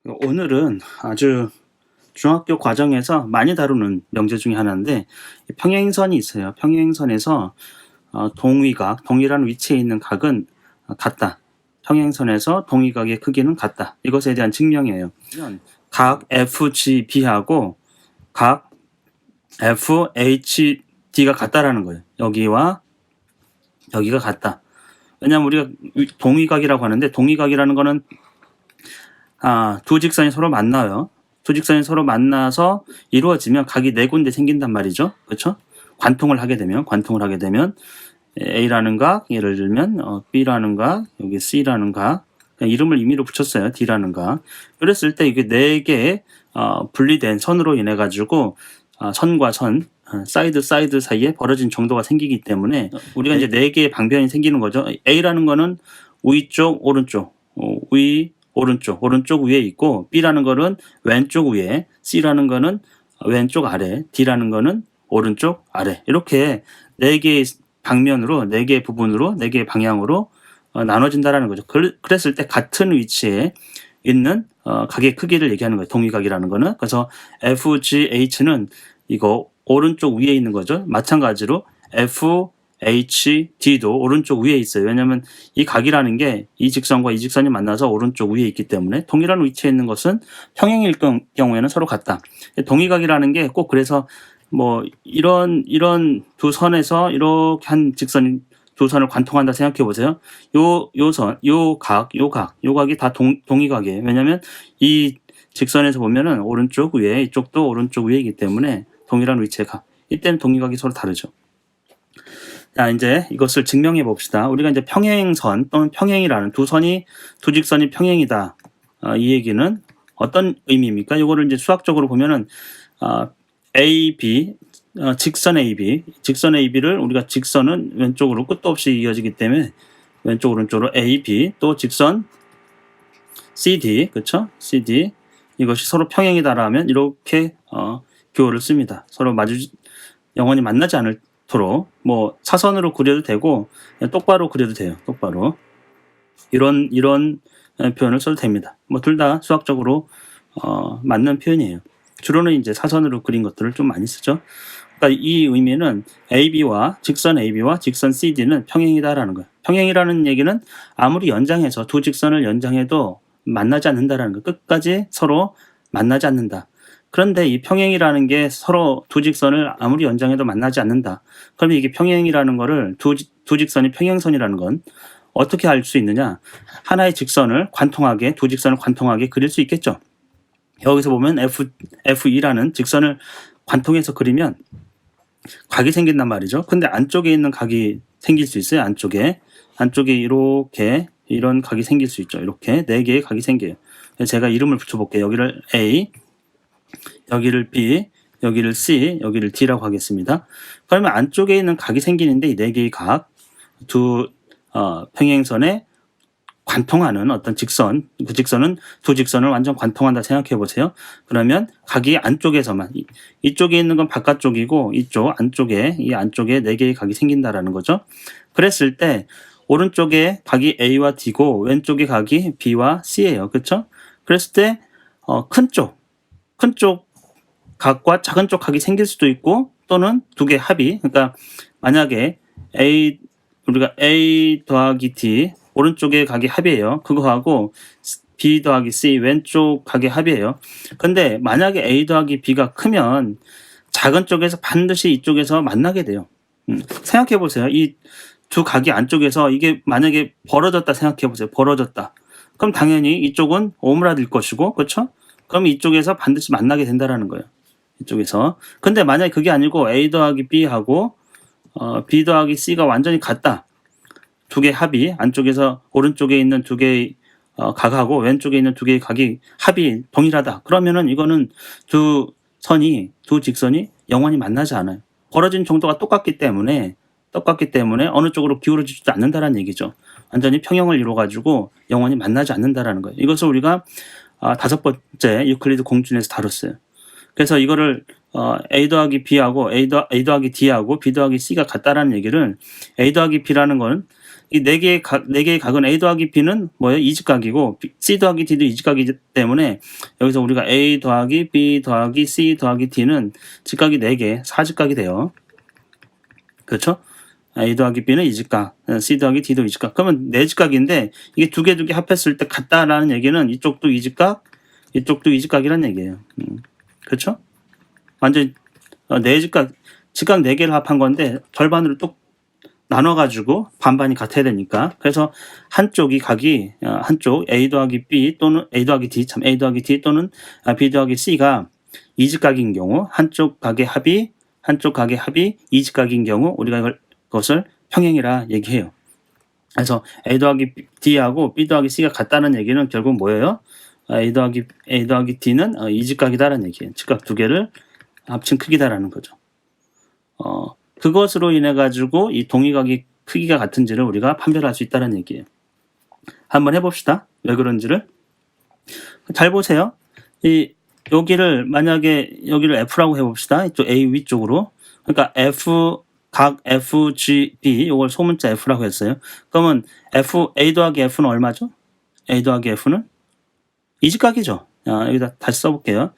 오늘은 아주 중학교 과정에서 많이 다루는 명제 중에 하나인데 평행선이 있어요. 평행선에서 동위각, 동일한 위치에 있는 각은 같다. 평행선에서 동위각의 크기는 같다. 이것에 대한 증명이에요. 각 FGB하고 각 FHD가 같다라는 거예요. 여기와 여기가 같다. 왜냐하면 우리가 동위각이라고 하는데 동위각이라는 거는 두 직선이 서로 만나요. 두 직선이 서로 만나서 이루어지면 각이 네 군데 생긴단 말이죠. 그렇죠? 관통을 하게 되면 A라는 각, 예를 들면 B라는 각, 여기 C라는 각, 이름을 임의로 붙였어요. D라는 각. 그랬을 때 이게 네 개의 분리된 선으로 인해 가지고 선과 선, 사이드 사이에 벌어진 정도가 생기기 때문에 우리가 이제 네 개의 방변이 생기는 거죠. A라는 거는 위쪽, 오른쪽, 오른쪽 위에 있고, B라는 거는 왼쪽 위에, C라는 거는 왼쪽 아래, D라는 거는 오른쪽 아래. 이렇게 네 개의 방면으로, 네 개의 부분으로, 네 개의 방향으로 나눠진다라는 거죠. 그랬을 때 같은 위치에 있는 각의 크기를 얘기하는 거예요. 동위각이라는 거는. 그래서 FGH는 이거 오른쪽 위에 있는 거죠. 마찬가지로 FHD도 오른쪽 위에 있어요. 왜냐하면 이 각이라는 게 이 직선과 이 직선이 만나서 오른쪽 위에 있기 때문에 동일한 위치에 있는 것은 평행일 경우에는 서로 같다. 동위각이라는 게 꼭 그래서 뭐 이런 두 선에서 이렇게 한 직선이 두 선을 관통한다 생각해 보세요. 요 선, 요 각이 다 동위각이에요. 왜냐하면 이 직선에서 보면은 오른쪽 위에, 이쪽도 오른쪽 위에이기 때문에 동일한 위치의 각. 이때는 동위각이 서로 다르죠. 자, 이제 이것을 증명해 봅시다. 우리가 이제 평행선 또는 평행이라는 두 직선이 평행이다. 이 얘기는 어떤 의미입니까? 이거를 이제 수학적으로 보면은 AB, 직선 AB를 우리가 직선은 왼쪽으로 끝도 없이 이어지기 때문에 왼쪽 오른쪽으로 AB, 또 직선 CD, 그렇죠? CD 이것이 서로 평행이다라면 이렇게 교호를 씁니다. 서로 영원히 만나지 않도록 뭐 사선으로 그려도 되고 그냥 똑바로 그려도 돼요. 똑바로 이런 표현을 써도 됩니다. 뭐 둘 다 수학적으로 맞는 표현이에요. 주로는 이제 사선으로 그린 것들을 좀 많이 쓰죠. 그러니까 이 의미는 직선 AB와 직선 CD는 평행이다라는 거예요. 평행이라는 얘기는 아무리 연장해서 두 직선을 연장해도 만나지 않는다라는 거예요. 끝까지 서로 만나지 않는다. 그런데 이 평행이라는 게 서로 두 직선을 아무리 연장해도 만나지 않는다. 그러면 이게 평행이라는 거를 두 직선이 평행선이라는 건 어떻게 알 수 있느냐? 하나의 직선을 두 직선을 관통하게 그릴 수 있겠죠. 여기서 보면 F2라는 직선을 관통해서 그리면 각이 생긴단 말이죠. 근데 안쪽에 있는 각이 생길 수 있어요. 안쪽에 이렇게 이런 각이 생길 수 있죠. 이렇게 네 개의 각이 생겨요. 제가 이름을 붙여볼게요. 여기를 A, 여기를 B, 여기를 C, 여기를 D라고 하겠습니다. 그러면 안쪽에 있는 각이 생기는데 이 네 개의 각, 평행선에 관통하는 어떤 직선, 그 직선은 두 직선을 완전 관통한다 생각해 보세요. 그러면 각이 안쪽에서만, 이쪽에 있는 건 바깥쪽이고 이 안쪽에 네 개의 각이 생긴다라는 거죠. 그랬을 때 오른쪽에 각이 A와 D고 왼쪽에 각이 B와 C예요. 그렇죠? 그랬을 때 큰 쪽 각과 작은 쪽 각이 생길 수도 있고 또는 두 개 합이, 그러니까 만약에 우리가 A 더하기 D 오른쪽에 각이 합이에요. 그거하고 B 더하기 C 왼쪽 각의 합이에요. 근데 만약에 A 더하기 B가 크면 작은 쪽에서 반드시 이쪽에서 만나게 돼요. 생각해 보세요. 이 두 각이 안쪽에서 이게 만약에 벌어졌다 생각해 보세요. 벌어졌다. 그럼 당연히 이쪽은 오므라들 것이고, 그렇죠? 그럼 이쪽에서 반드시 만나게 된다라는 거예요. 이쪽에서. 근데 만약에 그게 아니고 A 더하기 B하고 B 더하기 C가 완전히 같다. 두 개 합이 안쪽에서 오른쪽에 있는 두 개의 각하고 왼쪽에 있는 두 개의 각이 합이 동일하다. 그러면은 이거는 두 직선이 영원히 만나지 않아요. 벌어진 정도가 똑같기 때문에 어느 쪽으로 기울어지지도 않는다라는 얘기죠. 완전히 평형을 이루어가지고 영원히 만나지 않는다라는 거예요. 이것을 우리가 5번째 유클리드 공준에서 다뤘어요. 그래서 이거를 A 더하기 B하고 A 더하기 D하고 B 더하기 C가 같다라는 얘기를 A 더하기 B라는 거는 이 네 개의 각은 A 더하기 B는 뭐예요? 이직각이고 C 더하기 D도 이직각이기 때문에 여기서 우리가 A 더하기 B 더하기 C 더하기 D는 직각이 4개, 사직각이 돼요. 그렇죠? A 더하기 B는 이직각, C 더하기 D도 이직각. 그러면 4직각인데 이게 두 개 합했을 때 같다라는 얘기는 이쪽도 이직각, 이쪽도 이직각이라는 얘기예요. 그렇죠? 완전 4직각, 직각 4개를 합한 건데 절반으로 뚝 나눠가지고 반반이 같아야 되니까. 그래서 한쪽이 각이 한쪽 A 더하기 B 또는 A 더하기 D 또는 B 더하기 C가 이직각인 경우 한쪽 각의 합이 이직각인 경우 우리가 그것을 평행이라 얘기해요. 그래서 A 더하기 D하고 B 더하기 C가 같다는 얘기는 결국 뭐예요? A 더하기 D는 이직각이다라는 얘기예요. 직각 두 개를 합친 크기다라는 거죠. 그것으로 인해 가지고 이 동의각이 크기가 같은지를 우리가 판별할 수 있다는 얘기예요. 한번 해봅시다. 왜 그런지를. 잘 보세요. 여기를 만약에 여기를 F라고 해봅시다. 이쪽 A 위쪽으로. 그러니까 각 FGB 이걸 소문자 F라고 했어요. 그러면 A 더하기 F는 얼마죠? A 더하기 F는 이직각이죠. 여기다 다시 써볼게요.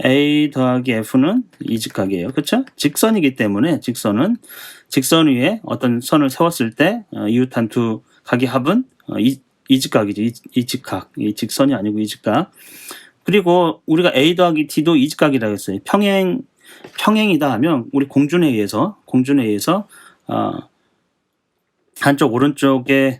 A 더하기 F는 이직각이에요. 그렇죠? 직선이기 때문에 직선 위에 어떤 선을 세웠을 때 이웃한 두 각의 합은 이직각이죠. 이직각. 이 직선이 아니고 이직각. 그리고 우리가 A 더하기 D도 이직각이라고 했어요. 평행이다 하면 우리 공준에 의해서 한쪽 오른쪽에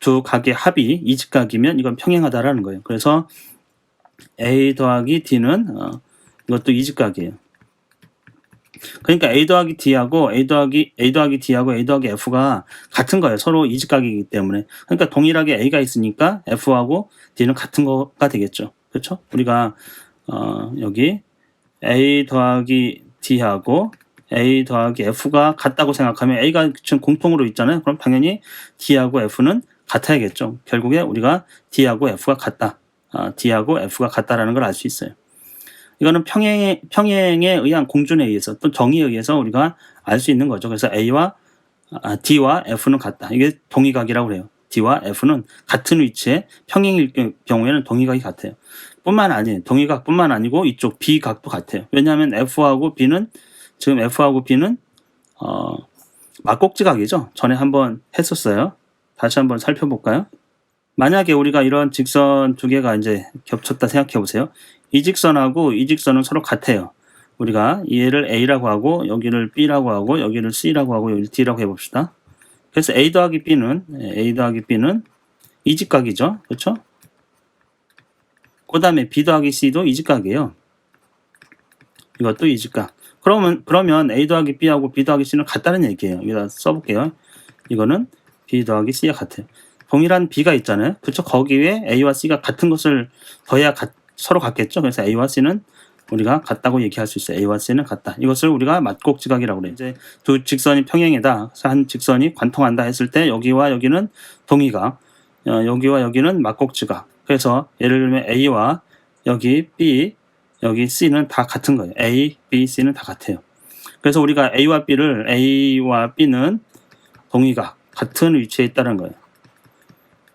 두 각의 합이 이직각이면 이건 평행하다라는 거예요. 그래서 A 더하기 D는 이것도 이직각이에요. 그러니까 A 더하기 D하고 A 더하기 F가 같은 거예요. 서로 이직각이기 때문에. 그러니까 동일하게 A가 있으니까 F하고 D는 같은 거가 되겠죠. 그렇죠? 우리가 여기 A 더하기 D하고 A 더하기 F가 같다고 생각하면 A가 지금 공통으로 있잖아요. 그럼 당연히 D하고 F는 같아야겠죠. 결국에 우리가 D하고 F가 같다. D하고 F가 같다라는 걸 알 수 있어요. 이거는 평행에 의한 공준에 의해서 또 정의에 의해서 우리가 알 수 있는 거죠. 그래서 D와 F는 같다. 이게 동의각이라고 그래요. D와 F는 같은 위치에 평행일 경우에는 동의각이 같아요. 동의각뿐만 아니고 이쪽 B각도 같아요. 왜냐하면 F하고 B는 막곡지각이죠. 전에 한번 했었어요. 다시 한번 살펴볼까요? 만약에 우리가 이런 직선 두 개가 이제 겹쳤다 생각해 보세요. 이 직선하고 이 직선은 서로 같아요. 우리가 얘를 A라고 하고 여기를 B라고 하고 여기를 C라고 하고 여기를 D라고 해봅시다. 그래서 A 더하기 B는 이직각이죠. 그렇죠? 그 다음에 B 더하기 C도 이직각이에요. 이것도 이직각. 그러면 A 더하기 B하고 B 더하기 C는 같다는 얘기예요. 여기다 써볼게요. 이거는 B 더하기 C가 같아요. 동일한 B가 있잖아요. 그렇죠? 거기에 A와 C가 같은 것을 더해야 서로 같겠죠. 그래서 A와 C는 우리가 같다고 얘기할 수 있어요. A와 C는 같다. 이것을 우리가 맞곡지각이라고 그래요. 이제 두 직선이 평행이다. 한 직선이 관통한다 했을 때 여기와 여기는 동의각, 여기와 여기는 맞곡지각. 그래서 예를 들면 A와 여기 B, 여기 C는 다 같은 거예요. A, B, C는 다 같아요. 그래서 우리가 A와 B는 동의각, 같은 위치에 있다는 거예요.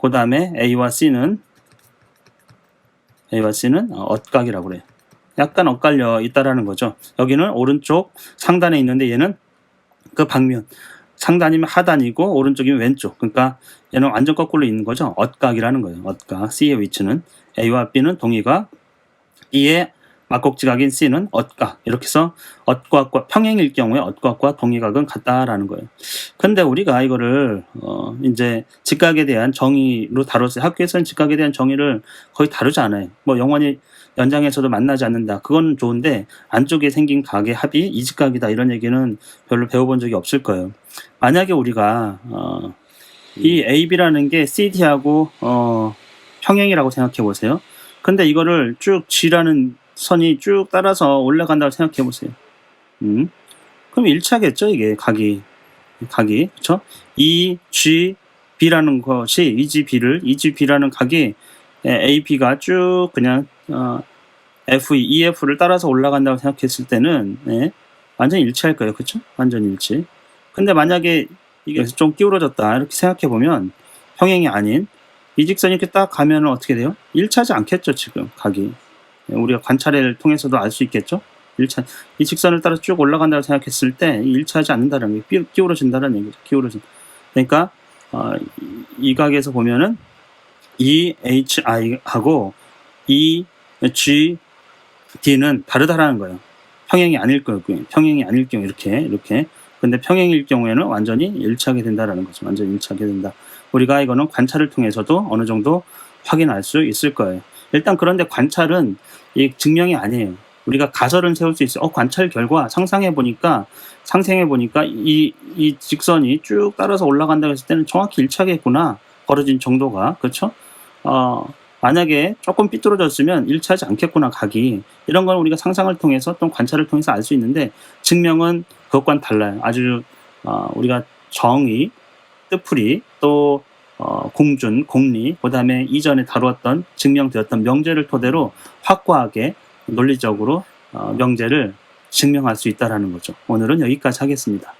그 다음에 A와 C는 엇각이라고 그래요. 약간 엇갈려 있다라는 거죠. 여기는 오른쪽 상단에 있는데 얘는 그 방면, 상단이면 하단이고 오른쪽이면 왼쪽. 그러니까 얘는 완전 거꾸로 있는 거죠. 엇각이라는 거예요. 엇각. C의 위치는 A와 B는 동의각, E의 막곡지각인 C는 엇각. 이렇게 해서 엇각과 평행일 경우에 엇각과 동의각은 같다라는 거예요. 근데 우리가 이거를 이제 직각에 대한 정의로 다뤘어요. 학교에서는 직각에 대한 정의를 거의 다루지 않아요. 뭐 영원히 연장에서도 만나지 않는다. 그건 좋은데 안쪽에 생긴 각의 합이 이직각이다 이런 얘기는 별로 배워본 적이 없을 거예요. 만약에 우리가 이 AB라는 게 CD하고 평행이라고 생각해 보세요. 근데 이거를 쭉 G라는 선이 쭉 따라서 올라간다고 생각해 보세요. 그럼 일치하겠죠, 이게 각이. 그렇죠? EGB라는 것이 EGB라는 각이 AB가 쭉 그냥 EF를 따라서 올라간다고 생각했을 때는 완전 일치할 거예요. 그렇죠? 완전 일치. 근데 만약에 이게 좀 기울어졌다 이렇게 생각해 보면 평행이 아닌 이 직선이 이렇게 딱 가면 어떻게 돼요? 일치하지 않겠죠 지금 각이. 우리가 관찰을 통해서도 알 수 있겠죠. 이 직선을 따라 쭉 올라간다고 생각했을 때 일치하지 않는다는 게 기울어진다는 얘기죠. 기울어진. 그러니까 이 각에서 보면은 EHI하고 EGD는 다르다라는 거예요. 평행이 아닐 경우 이렇게. 근데 평행일 경우에는 완전히 일치하게 된다라는 거죠. 완전히 일치하게 된다. 우리가 이거는 관찰을 통해서도 어느 정도 확인할 수 있을 거예요. 일단 그런데 관찰은 이 증명이 아니에요. 우리가 가설은 세울 수 있어요. 관찰 결과 상상해 보니까 이 직선이 쭉 따라서 올라간다고 했을 때는 정확히 일치하겠구나. 벌어진 정도가. 그렇죠? 만약에 조금 삐뚤어졌으면 일치하지 않겠구나 각이. 이런 건 우리가 상상을 통해서 또 관찰을 통해서 알 수 있는데 증명은 그것과는 달라요. 아주 우리가 정의, 뜻풀이, 또 공준, 공리, 그다음에 이전에 다루었던 증명되었던 명제를 토대로 확고하게 논리적으로 명제를 증명할 수 있다라는 거죠. 오늘은 여기까지 하겠습니다.